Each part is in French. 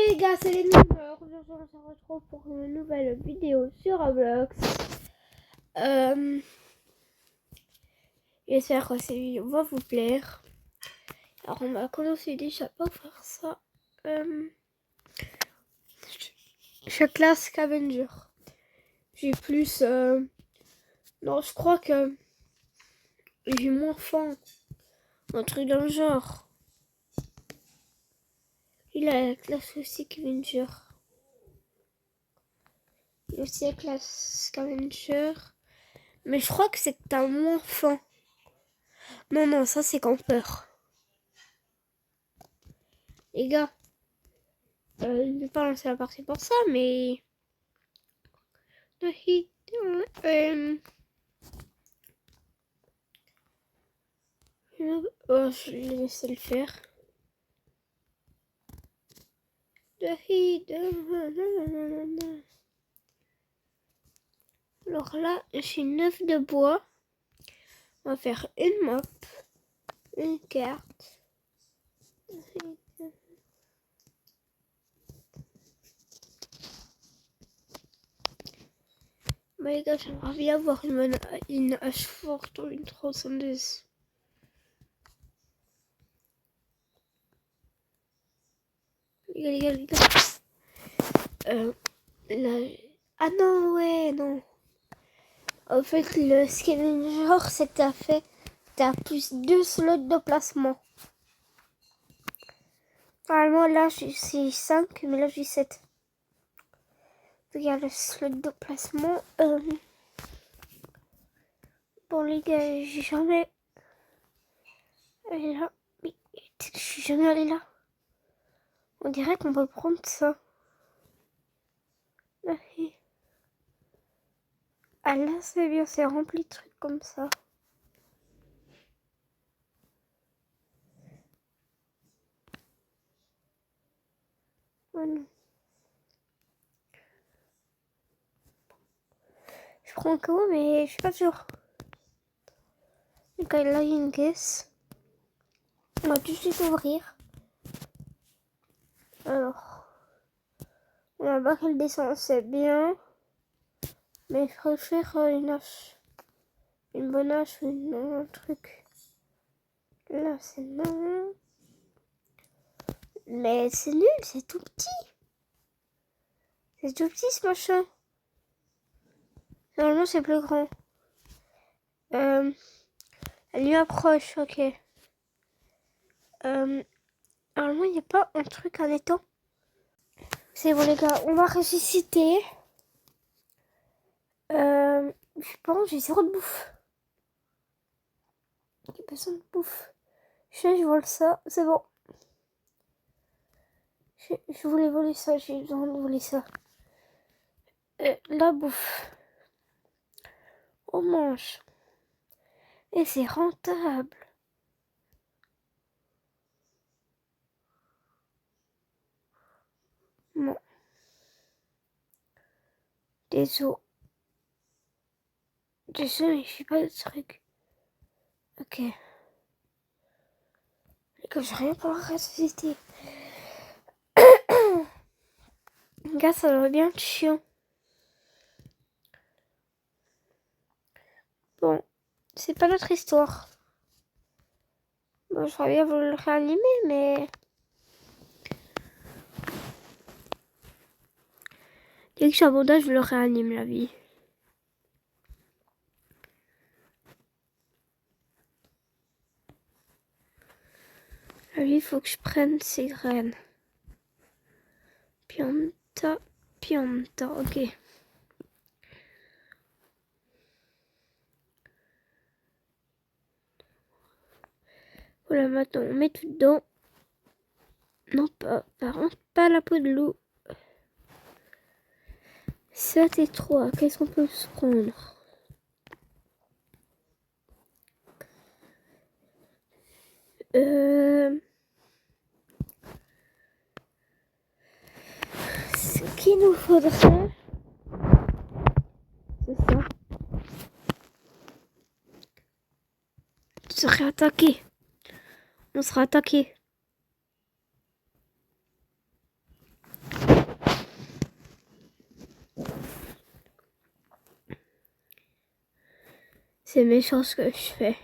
les gars, c'est les nouvelles. Aujourd'hui, on se retrouve pour une nouvelle vidéo sur Roblox. J'espère que cette vidéo va vous plaire. Alors, on va commencer déjà par faire ça. Je classe Scavenger. J'ai plus... Non, je crois que j'ai moins faim. Un truc dans le genre. Il a la classe aussi Scavenger. Il a aussi la classe Scavenger. Mais je crois que c'est que t'as moins faim. Non, ça c'est campeur. Les gars, je ne vais pas lancer la partie pour ça, mais... Oh, je vais laisser le faire. Alors là, j'ai 9 de bois. On va faire une map, une carte. Bah les gars, j'aimerais bien avoir une hache forte ou une tronçonneuse. Les gars. Ah non, ouais, non. En fait, le scavenger, c'est que t'as plus 2 slots de placement. Normalement, là, j'ai 5, mais là, j'ai 7. Regarde le slot de placement. Bon, les gars, j'ai jamais... allé là. Mais je suis jamais allé là. On dirait qu'on peut prendre ça. Ah là, c'est bien, c'est rempli de trucs comme ça. Voilà. Je prends un KO, mais je suis pas sûre. Donc là, il y a une caisse. On va tout de suite ouvrir. Alors, on va voir qu'elle descend, c'est bien. Mais je préfère une hache. Une bonne hache ou un truc. Là, c'est non. Mais c'est nul, c'est tout petit. C'est tout petit ce machin. Normalement, c'est plus grand. Elle lui approche, ok. Normalement, il n'y a pas un truc en étang. C'est bon, les gars, on va ressusciter. Je pense j'ai 0 de bouffe. J'ai besoin de bouffe. Je vole ça, c'est bon. Je voulais voler ça, j'ai besoin de voler ça. La bouffe. On mange. Et c'est rentable. Bon. Des os. Désolé, je fais pas de trucs. Ok. Les gars, j'ai rien pour la ressusciter. Les gars, ça va bien être chiant. Bon, c'est pas notre histoire. Bon, j'aurais bien voulu le réanimer, mais... dès que je suis abandonné, je le réanime, la vie. La vie, il faut que je prenne ces graines. Pianta, ok. Voilà, maintenant, on met tout dedans. Non, par contre, pas la peau de loup. Ça, c'est trop. Qu'est-ce qu'on peut se prendre? Ce qu'il nous faudrait, c'est ça. On serait attaqué. On sera attaqué. C'est méchant ce que je fais.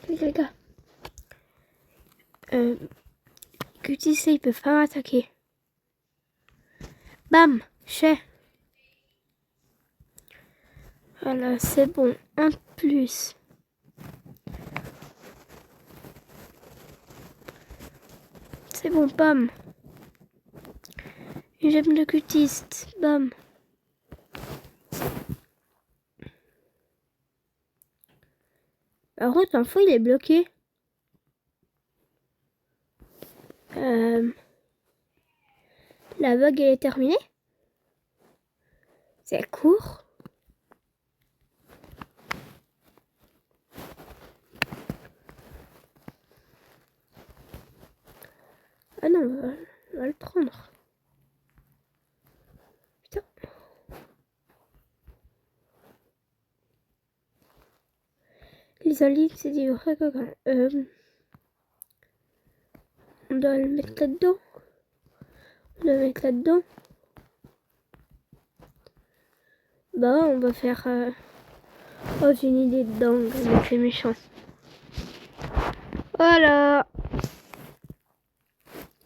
Les gars. Cutie, il peut pas m'attaquer. Bam, j'ai. Voilà, c'est bon. Un de plus. C'est bon, bam. J'aime le cutiste. Bam. Par contre, l'info, il est bloqué. La vague, elle est terminée. C'est court. Ah non, on va le prendre. Putain. Les aliens, c'est du vrai coquin. On doit le mettre là-dedans. On doit le mettre là-dedans. Bah, on va faire... Oh, j'ai une idée dedans, mais c'est méchant. Voilà.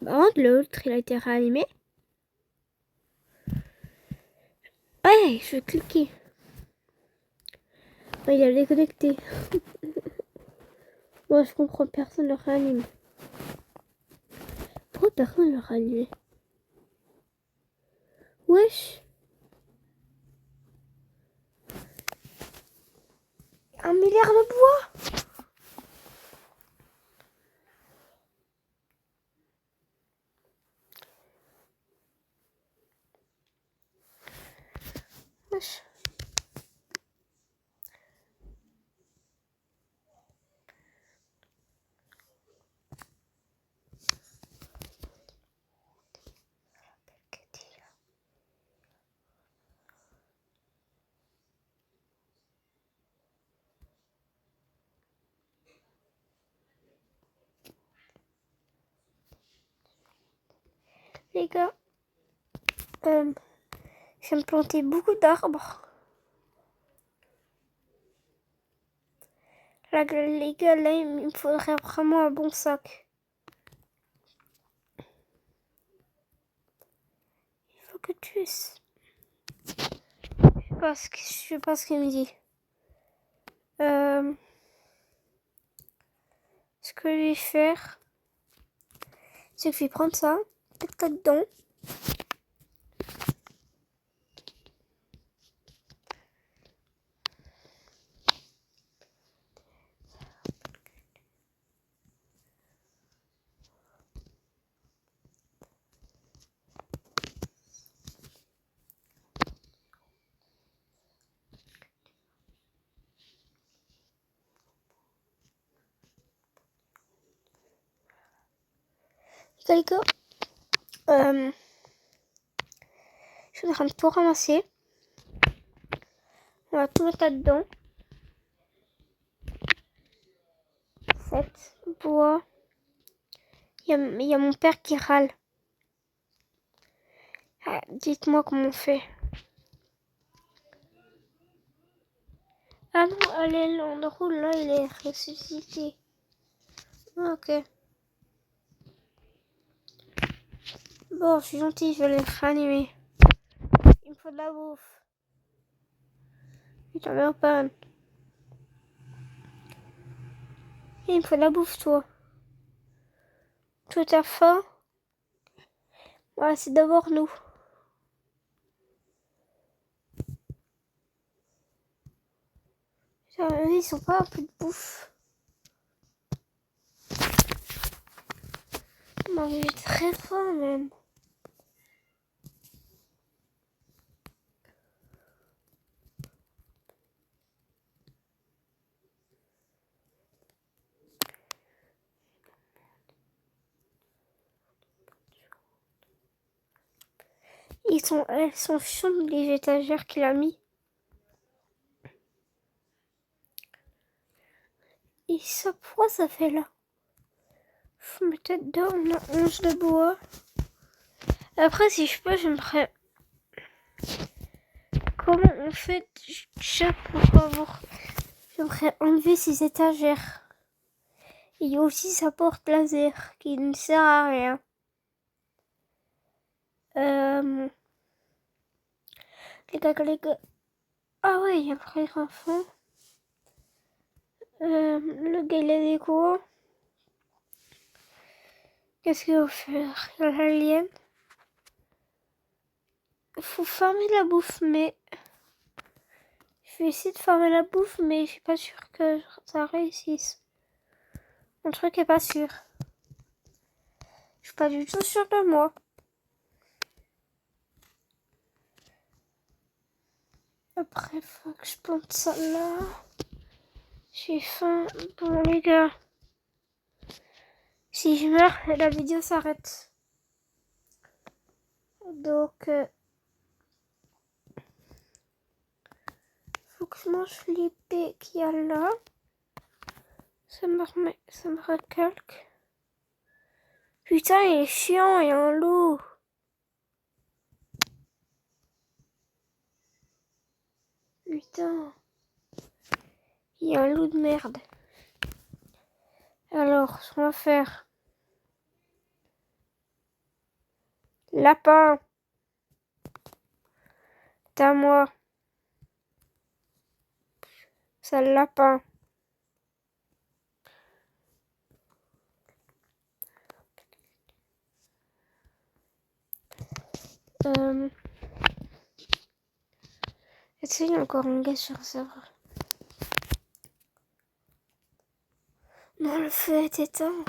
Par contre, l'autre, il a été réanimé. Ouais, je vais cliquer. Oh, il a déconnecté. Moi, je comprends, personne ne le réanime. Pourquoi personne ne le réanime? Wesh. 1 milliard de bois. Wesh. Les gars, je vais me planter beaucoup d'arbres. Là, les gars, là, il me faudrait vraiment un bon sac. Il faut que tu... Je sais pas ce qu'il me dit. Ce que je vais faire, c'est que je vais prendre ça, mettre là-dedans. Les gars, je suis en train de tout ramasser. On va tout mettre là-dedans. 7 bois. Il y a mon père qui râle. Ah, dites-moi comment on fait. Ah non, allez, l'endroit là, il est ressuscité. Ah, ok. Bon, je suis gentille, je vais les réanimer. Il me faut de la bouffe. Putain, mets en panne. Il me faut de la bouffe, toi. Toi, t'as faim? Ouais, c'est d'abord nous. Putain, eux, ils sont pas un peu de bouffe. Non, j'ai très faim, même. Elles sont chaudes, les étagères qu'il a mis. Et ça, pourquoi ça fait là? Faut mettre dedans, on a 11 de bois. Après, si je peux, j'aimerais... Comment on fait déjà pour avoir... J'aimerais enlever ces étagères. Il y a aussi sa porte laser qui ne sert à rien. Les gars. Ah ouais, il y a un frère enfant. Le gars, il a des quoi? Qu'est-ce qu'il va faire? Il y a l'alien. Il faut farmer la bouffe, mais... Je vais essayer de farmer la bouffe, mais je suis pas sûre que ça réussisse. Mon truc est pas sûr. Je suis pas du tout sûre de moi. Après, faut que je plante ça là. J'ai faim. Bon, les gars. Si je meurs, la vidéo s'arrête. Donc, faut que je mange l'épée qu'il y a là. Ça me recalque. Putain, il est chiant, il y a un loup. Putain. Il y a un loup de merde. Alors, ce qu'on va faire. Lapin. C'est à moi. Sale lapin. Est-ce qu'il y a encore un gars sur le serveur? Non, le feu est éteint.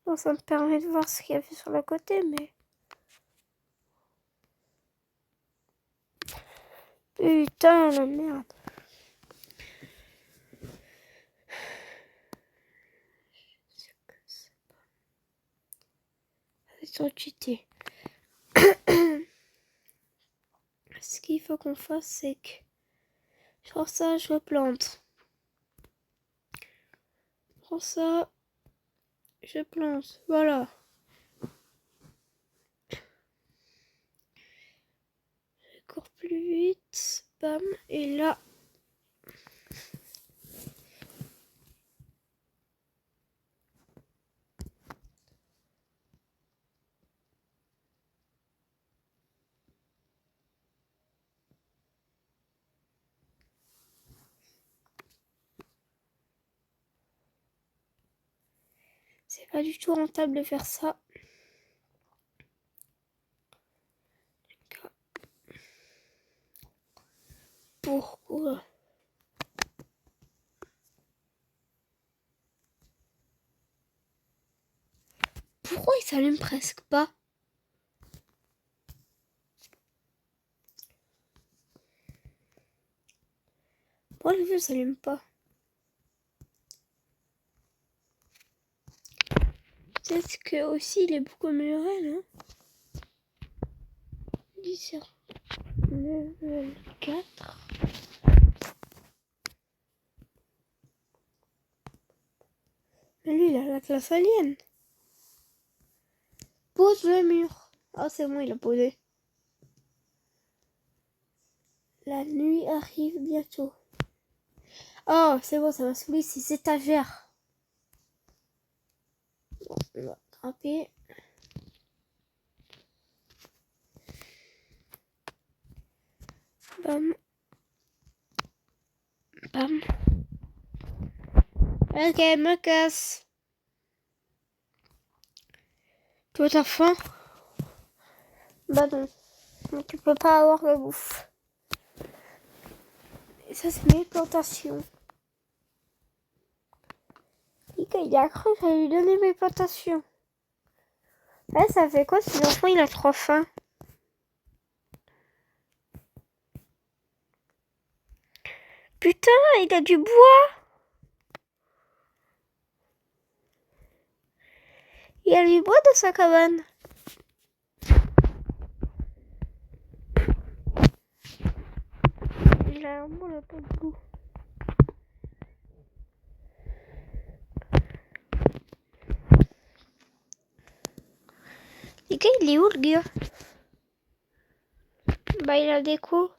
Bon, ça me permet de voir ce qu'il y avait sur le côté, mais... Putain, la merde. C'est trop cheaté. Ce qu'il faut qu'on fasse, c'est que... Genre ça, je le plante. Genre ça, je plante. Voilà. Je cours plus vite. Bam. Et là... C'est pas du tout rentable de faire ça. Pourquoi? Pourquoi il s'allume presque pas? Pourquoi le feu s'allume pas? Peut-être que aussi il est beaucoup amélioré, non? Level 4. Mais lui, il a la classe alien. Pose le mur. Ah, c'est bon, il a posé. La nuit arrive bientôt. Oh, c'est bon, ça va soulever ces étagères. Bon, on va attraper. Bam. Bam. Ok, me casse. Toi, t'as faim? Bah non. Donc, tu peux pas avoir la bouffe. Et ça, c'est mes plantations. Il a cru que j'allais lui donner mes plantations. Ouais, ça fait quoi si l'enfant il a trop faim? Putain, il a du bois. Il y a du bois dans sa cabane. Il a un bon lapin de goût. Les gars, il est où le gars? Bah il a des coups.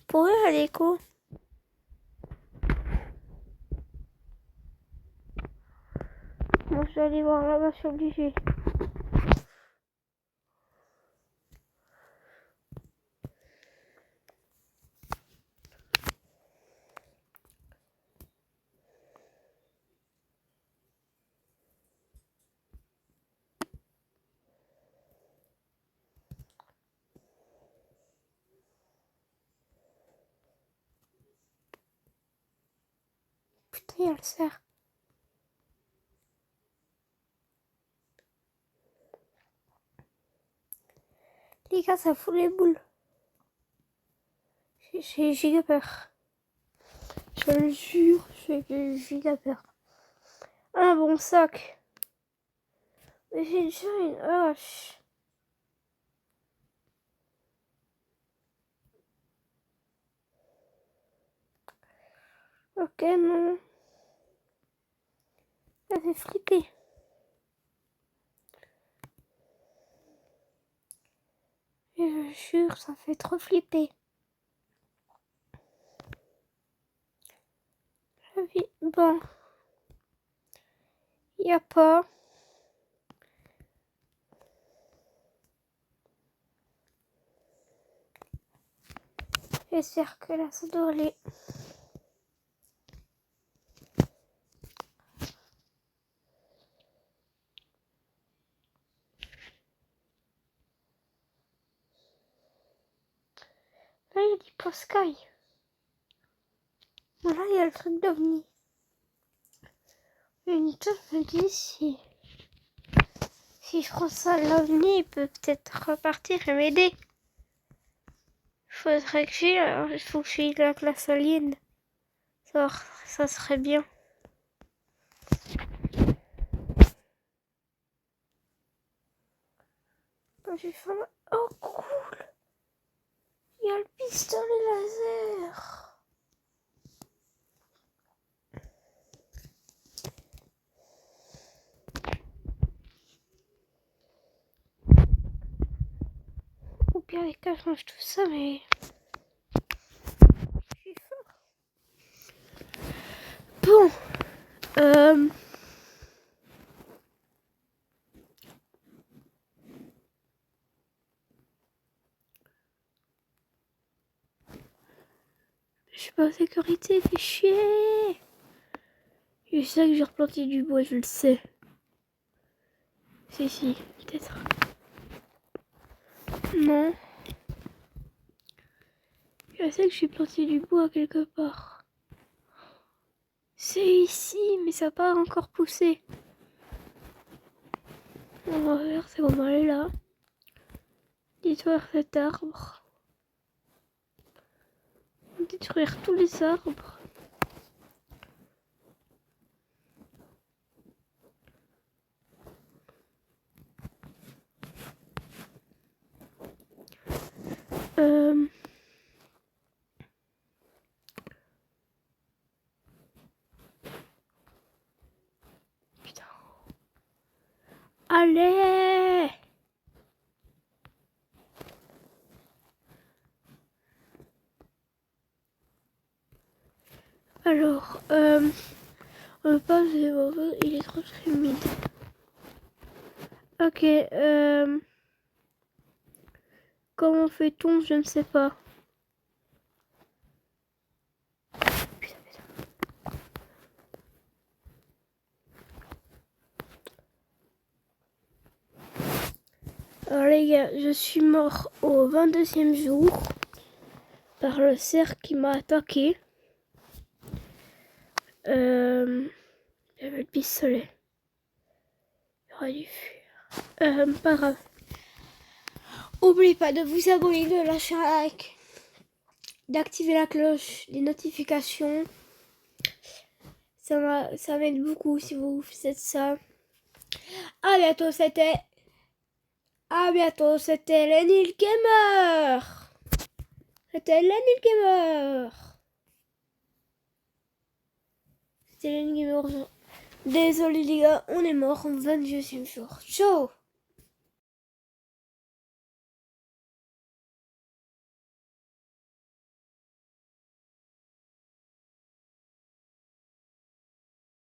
Pour eux, il a des coups. Moi je vais aller voir là-bas, je suis obligée. Putain, il y a le cerf. Les gars, ça fout les boules. J'ai giga peur. Je le jure, j'ai giga peur. Un bon sac. Mais j'ai déjà une hache. Ok, non. Ça fait flipper. Et je jure, ça fait trop flipper. Bon. Y a pas. J'espère que là, ça doit aller. Là, il y a du Posky. Bon, là, il y a le truc d'OVNI. Une chose me dit si je prends ça, l'OVNI, il peut peut-être repartir et m'aider. Faudrait que j'aille, alors il faut que j'aille la classe alien. Ça serait bien. J'ai faim. Oh, cool! Il y a le pistolet laser. Ou bien les cas, je mange tout ça, mais je suis fort. Bon. Je suis pas en sécurité, fais chier. Je sais que j'ai replanté du bois, je le sais. Si, peut-être. Non. Je sais que j'ai planté du bois quelque part. C'est ici, mais ça n'a pas encore poussé. On va voir, c'est comment aller là. Détruire cet arbre. Détruire tous les arbres. Putain. Allez! Alors, on passe, il est trop humide. Ok, comment fait-on? Je ne sais pas. Putain. Alors les gars, je suis mort au 22e jour par le cerf qui m'a attaqué. J'avais le pistolet. J'aurais dû fuir. Pas grave. N'oubliez pas de vous abonner, de lâcher un like, d'activer la cloche des notifications. Ça m'aide beaucoup si vous faites ça. À bientôt, c'était... À bientôt, c'était Lenny Gamer. C'était Lenny Gamer. C'était Lenny Gamer. Désolé les gars, on est mort en 22e jour. Ciao.